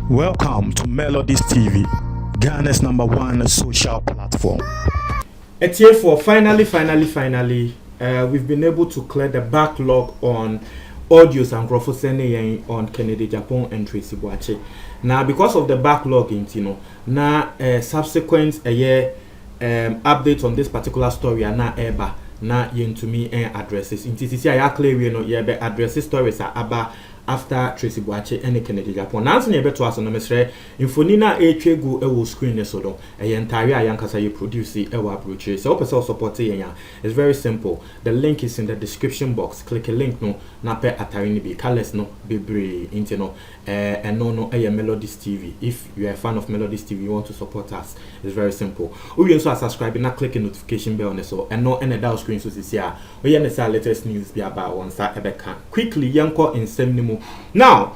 Welcome to Melodies TV, Ghana's #1 social platform. It's here for finally, we've been able to clear the backlog on audios and graphics on Kennedy Japan and Tracy Boache. Now, because of the backlog, now subsequent updates on this particular story are now ever. Na to me addresses. In TCC, I clear addresses stories are about after Tracy Boache and Kennedy Japan. Nancy never to us on the mesre. Infonina gu ewo screen so entire yankasa you produce ewa approach. So person support it's very simple. The link is in the description box. Click a link no na pe atarini be colors no be brave into and no Melodies TV. If you are a fan of Melodies TV, you want to support us. It's very simple. We also subscribe and click the notification bell on so and no any down screen so this year. We understand latest news be about one side quickly yanko in seminar. Now,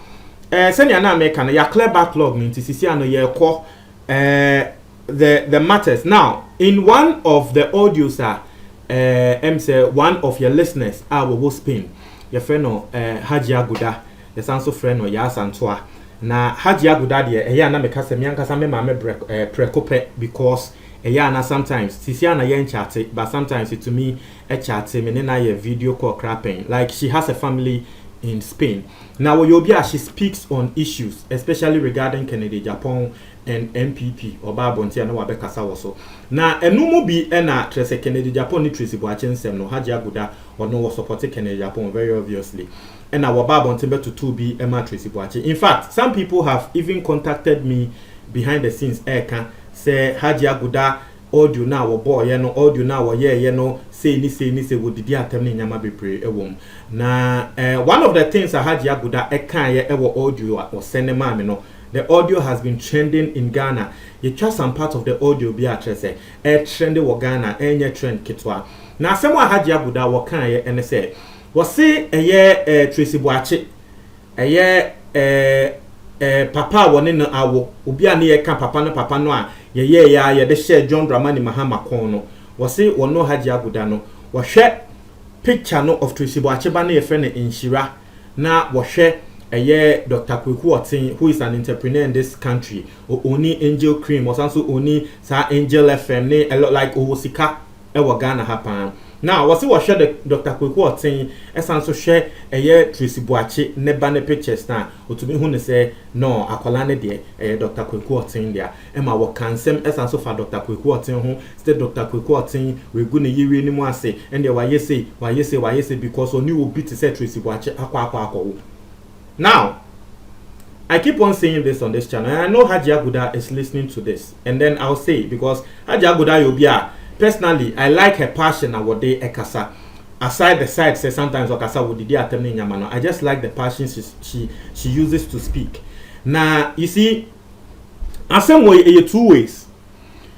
senior na American ya clear backlog means this year no ye call the matters. Now, in one of the audios say one of your listeners will Spain. Your friend Haji Aguda, the sanso friend ya Santoa. Na Haji Aguda de na meka se miankasa me mame prekope because na sometimes Sisiana yen chat but sometimes it to me a chat me na ye video call crapping like she has a family in Spain. Now Yobia she speaks on issues especially regarding Kennedy Japan and MPP or Babonti and Wabeka Sawaso. Now enumu bi na Tracy Kennedy Japan ni Tracy Boache nsem no Haji Aguda or no was supporting Kennedy Japan very obviously. And our Babonti to 2B Emma Tracy Boache. In fact, some people have even contacted me behind the scenes say Haji Aguda audio now or boy audio now or say ni would the attempt nyama be pray na one of the things Haji Aguda audio or cinema the audio has been trending in Ghana. You trust some part of the audio be say trending in Ghana trend kitwa na semwa Haji Aguda and say was say Tracy Boache papa woni no awo obi a ne ka papa no a ye de share John Dramani Mahama kon no was say wono Haji Aguda no wo hwe picture no of Tracy Boache ba na ye friend Inshira na wo hwe Dr. Kweku Otin, who is an entrepreneur in this country, oni Angel Cream or also oni sa Angel FM ne a lot like Owosika ewa Ghana happen. Now, was it was share the Dr. Kweku Otin also share Tracy Boache ne banner pictures now. Or to me who say no akwalane de Dr. Kweku Otin there. Emma wa kansem also for Dr. Kweku Otin who stay Dr. Kweku Otin we go na yiri ni mo ase and why you say because oni will beat to say Tracy Boache akwa. Now, I keep on saying this on this channel, and I know Haji Aguda is listening to this, and then I'll say because Haji Aguda Yobia, personally, I like her passion and what they ekasa. Aside the side, say sometimes okasa would the attempt nyamano. I just like the passion she uses to speak. Now, you see, and some way two ways.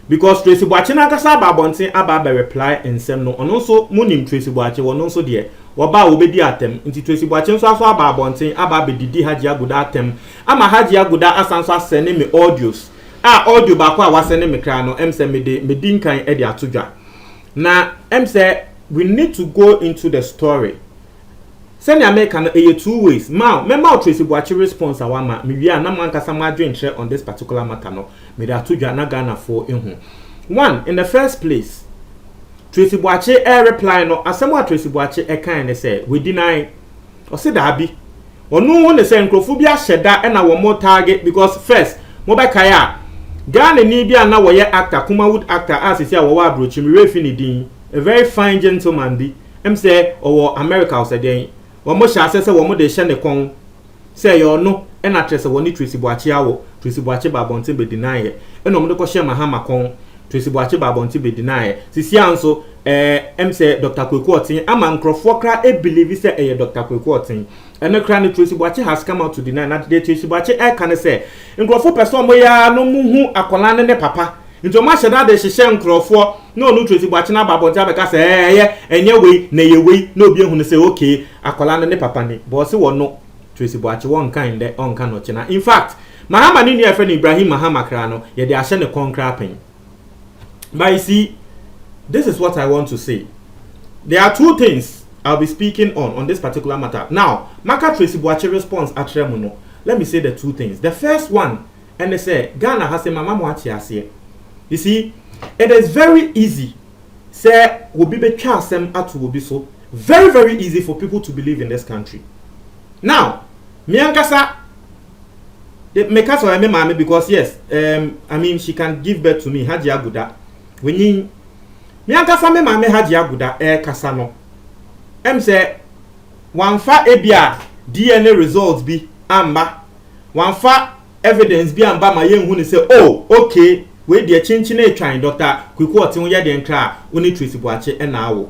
Because Tracy Boache na kasa babontin aba reply in sem no, and also munim Tracy Boache won also there. Waba obedi atem nti Tracy Boache nso aso aba abonten aba bedidi Haji Aguda atem ama Haji Aguda asanso asene me audios audio ba kwa wasene me kra no say me dinkan e de atodwa na say we need to go into the story send America no two ways now member Tracy Boache response awama me wi na man kasa ma adwen share on this particular matter no me de atodwa na Ghana for ehu one in the first place Tracy Boache reply no asemo Tracy Boache kan ne say we deny o say da bi onu won say nkrofo bi aheda na wo mo target because first mo be kai a Ghana ni bi na wo ye actor Kumawood actor asisi a wo wa abrochi mi refi ni din a very fine gentleman bi say owo America o say den wo mo sha say wo mo de hye ne kon say yo no na trese wo ni Tracy Boache awo Tracy Boache ba bonte be deny e no mo de ko hye mahama kon Tracy Boache babonti be deny sisi anso say Dr. Kweku Otin ama nkrofo kra believe say Dr. Kweku Otin and kra ne Tracy Boache has come out to deny that Tracy Boache can say nkrofo person mo ya no mu hu akola ne papa nto ma sheda de hihye nkrofo no Tracy Boache na babonti abeka say enye we na ye we na obi hu ne say okay akola ne papa ni but se wo no Tracy Boache won kind de on kan no china in fact Mahama ni efe ni Ibrahim Mahama kra no ye de ahye ne concraping. But you see, this is what I want to say. There are two things I'll be speaking on this particular matter. Now, Maka Tracy Boache response at Remuno. Let me say the two things. The first one, and they say, Ghana has a mama mwati. You see, it is very easy. Say, will be sem atu will be so. Very, very easy for people to believe in this country. Now, Miankasa, because yes, I mean, she can give birth to me, Haji Aguda. When you Miankasa me mame Haji Aguda kasano. Say, one fa ebia DNA results be amba. One fa evidence be amba my young who say, oh, okay, we the chinchine trying Dr. Kwiku ya den kra, uni Tracy Boache and now.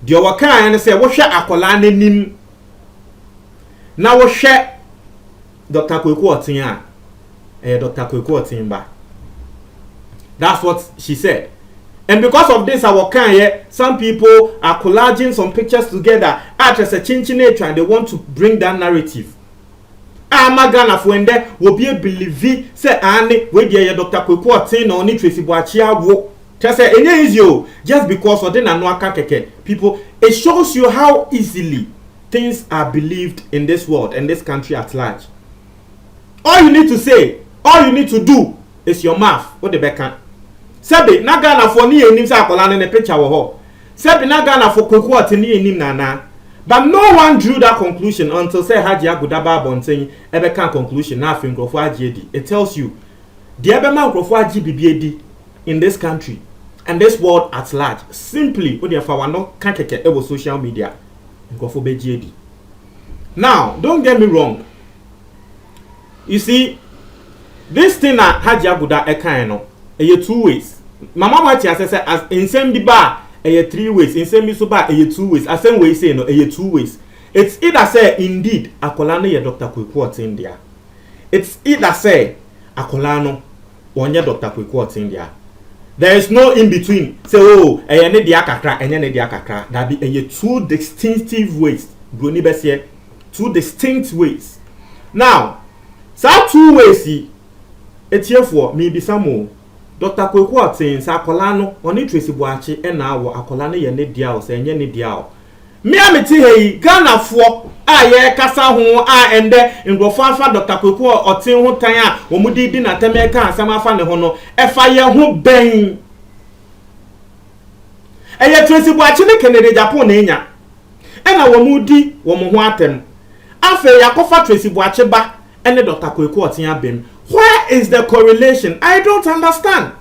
The waka and say, what shall akola nim? Now what shall Dr. Kwiku ya? Dr. Kwiku Timba. That's what she said. And because of this, our kind, some people are collaging some pictures together as a chinchine and they want to bring that narrative. Magana Fuende will be a believe say Annie, where dear Dr. Kwiku or Tracy Boache wo. Just say just because of the people, it shows you how easily things are believed in this world and this country at large. All you need to say, all you need to do is your mouth. What the back Sebi na Ghana for ni enim sa akola ne picture wo ho. Sebi na Ghana for Kwiku ni enim nana. But no one drew that conclusion until say Haji Aguda ba bonten ebe kan conclusion na afin Nkrofo Agye. It tells you the ebe man Nkrofo Agye bibie in this country and this world at large. Simply what fa no kan keke e social media. Nkrofo be Agye. Now, don't get me wrong. You see, this thing that Haji Aguda e kan no two ways. Mama Mati says as in same bi ba 3 ways. In same so ba 2 ways. As same way say no 2 ways. It's either say indeed akola no ye Dr. Kwiku India. It's either say akola no onye Dr. Kwiku India. There is no in between. Say oh ne dia kakra enye ne dia kakra. That be 2 distinctive ways. Broni be say 2 distinct ways. Now, so 2 ways it's here for me be some Dr. Kwiku say akola no oni Tracy Boache e na awo akola no ye ne dia o say enye ne dia o. Me ameti hei Ghana fo a ye kasa ho a ende Nkrofo afa Dr. Kwiku otin ho tan a omudi di na temeka asam afa ne ho no e fa ye ho ben. Eye Tracy Boache ne Kennedy Japan na enya. E na womudi wo mo ho atem. Afa yakofa Tracy Boache ba ene Dr. Kwiku otin abem. Where is the correlation? I don't understand.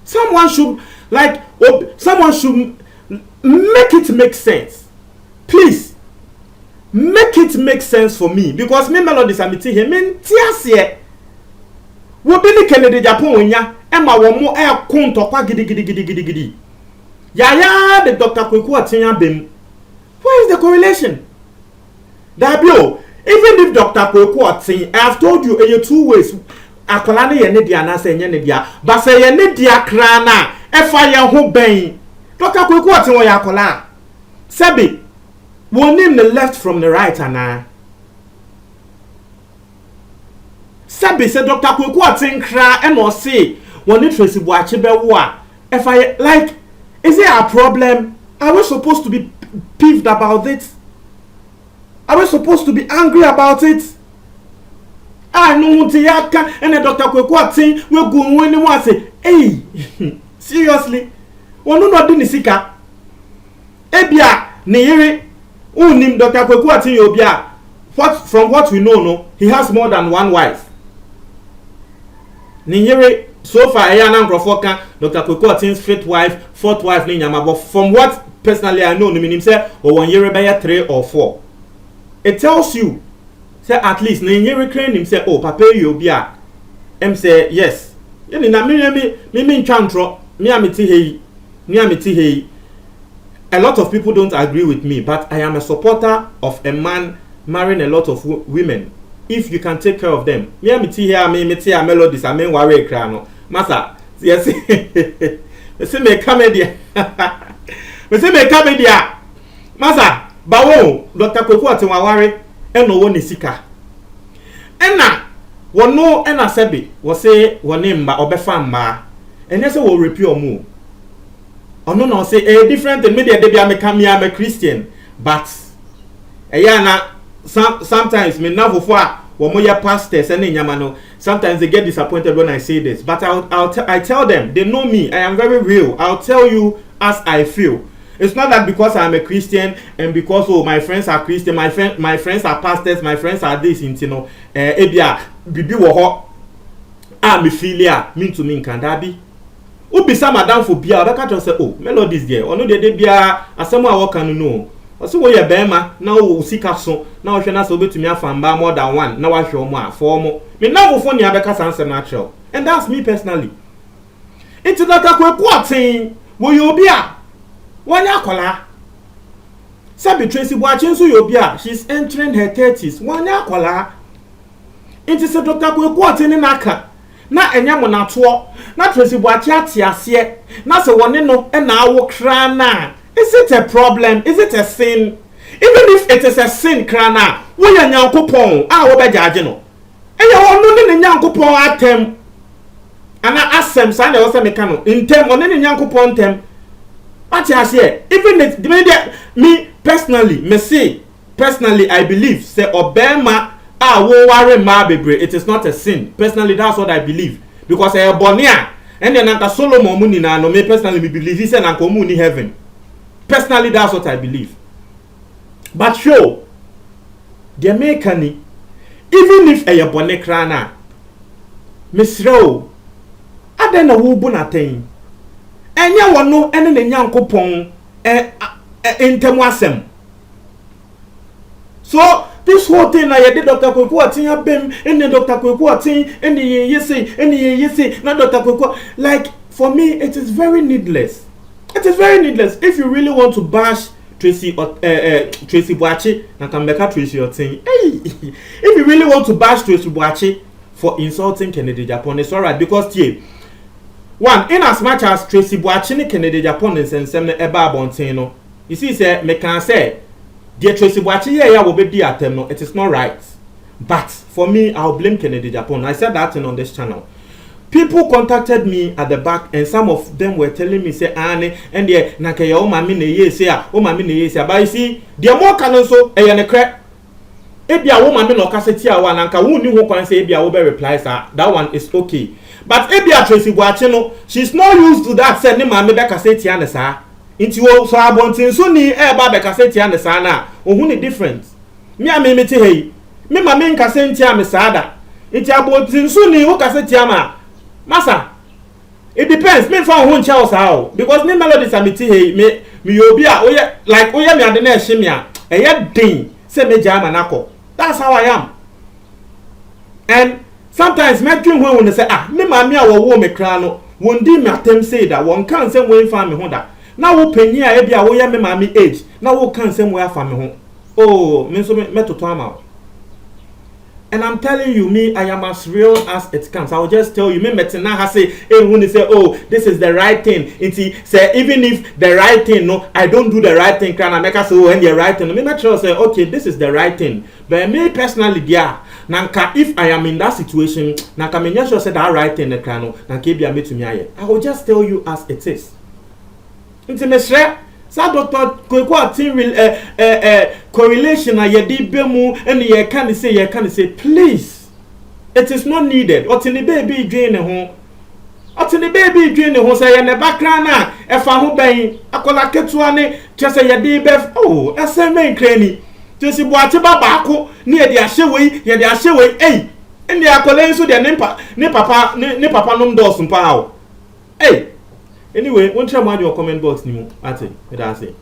Someone should make it make sense. Please make it make sense for me because me melodies amiti here men tiasie. Wo be ni Kennedy Japan onya e ma wo mo e kun tokwa gidi. Ya the Dr. Kwiku atinya bem. Where is the correlation? Dabio, even if Dr. Kwiku atin, I have told you 2 ways. Akola ne ye ne dia na se enye ne dia ba se ye ne dia kra na e fa ye ho ben Dr. Kwiku atin wo ya akola sebi wonim the left from the right ana sebi se Dr. Kwiku atin kra e no se woni Tracy Boache be wo a e fa ye like is it a problem? Are we supposed to be peeved about it? Are we supposed to be angry about it? I know Tiaka and Dr. Kwiku we go when you want say, hey, seriously, one no do sika. Ebia, Niri, unim Dr. Kwiku Obia. From what we know, no, he has more than 1 wife. Niri, so far, Nkrofo Dr. Kwiku 5th wife, 4th wife, but from what personally I know, him say, or 1 year by 3 or 4. It tells you. Say at least na nyere crane him say oh papa you obi a say yes yeni na me ntwantro me ameti hei a lot of people don't agree with me but I am a supporter of a man marrying a lot of women if you can take care of them me ameti here me a melodies I mean worry kra no masa yes me say me comedy masa bawo Dr. Kwiku atinwa worry eno wo ne sika ena wono ena sebi wo se woni mba obefa mba enye se wo repi omu no say a different thing. Maybe I'm a Christian, but sometimes me now for when pastors and nyamano, sometimes they get disappointed when I say this. But I tell them, they know me. I am very real. I'll tell you as I feel. It's not that because I'm a Christian and because my friends are Christian, my friends are pastors, my friends are this, you know. Ebia bibi wo ho me filia mean to me can that be. Ubi sa madam for bia obeka to say melodies there. Ono de bia asemo a wo kan no. Oso wo ye bema na wo sika so na wo hwe na so betumi afamba more than one na wa hwe omo a for omo. Me na wo fo ni abeka sanse natural. And that's me personally. Into that akwatin wo ye obi a wanya akola. Sabi Tracy Boachi nso ye obi a she's entering her 30s. Wanya akola. Into se Dr. Kwatin ni naka. Na enya mo na to na Tracy Boachi atiase na se woni no e na awo kra na. Is it a problem? Is it a sin? Even if it is a sin krana wo ya nyankopon a wo be jage no e ya wonu ne nyankopon atem ana asem sa na wo se meka no intem one ne nyankopon tem atiase even it me personally I believe say obema wo ware ma bebre it is not a sin. Personally that's what I believe because e bonia and then nka Solomon mu ni na no me personally me believe he say na nka mu ni heaven. Personally that's what I believe. But sure the mekani even if a bone krana misro adena wo bu naten enya wono ene ne nyankopon entemu asem. So this whole thing na ye Dr. Kwaku Atin abem ene Dr. Kwaku Atin ene yesi na Dr. Kwaku, like for me it is very needless. It is very needless. If you really want to bash Tracy Boachi, na Kambeka Tracy Otin. Hey, if you really want to bash Tracy Boachi for insulting Kennedy Japan, it's alright because one, in as much as Tracy Boachi ni Kennedy Japan and send eba bontino, you see, say me can say, dear Tracy Boachi, yeah, will be the attempt. No, it is not right. But for me, I'll blame Kennedy Japan. I said that on this channel. People contacted me at the back and some of them were telling me say Anne and the nakaya o mami ne ye say o mami ne ye say but you see the more can also e ne crack ebia wo mami no kaseti a wa nanka wo ni ho kwan say ebia wo be reply sir that one is okay but ebia Tracy Boachi no she's not used to that say ne mami be kaseti an sir nti wo so abontin so ni e ba be kaseti an sir na ohun ni different me a me te hey me mami nkasenti am sir da nti abontin so ni wo kaseti am Masa, it depends. Me for who Charles how because me melodies are me obi a like me ade na ehimia eye din say me jama nako. That's how I am. And sometimes me dream when we say me mami a wo me kra no won di me atem say that one kan say we fa me ho da. Na wo panyi a bia wo ye me mami age. Na wo kan say we afa me ho. Oh, me so me toto ama. And I'm telling you, me, I am as real as it comes. I will just tell you, me metina has say, when they say, oh, this is the right thing. It's say, even if the right thing, no, I don't do the right thing, can I make us say, oh, and the right thing? Me make sure say, okay, this is the right thing. But me personally, yeah, nanka, if I am in that situation, nanka me sure say that right thing, nanka be a me to me. I will just tell you as it is. It's me share. Sa Dr. Kwaku Atin correlation na yedi bemu and ye can say please it is not needed. What in the baby drain ho what in the baby drain ho say ye ne background na e fa ho ban akola ketua ne chese yedi be oh eseme nkrani Tracy Boachi baba ko ne ye de ahye wei eh and the akola nso de ne papa nom dos mpa ho eh. Anyway, one time on your comment box, ate, I say.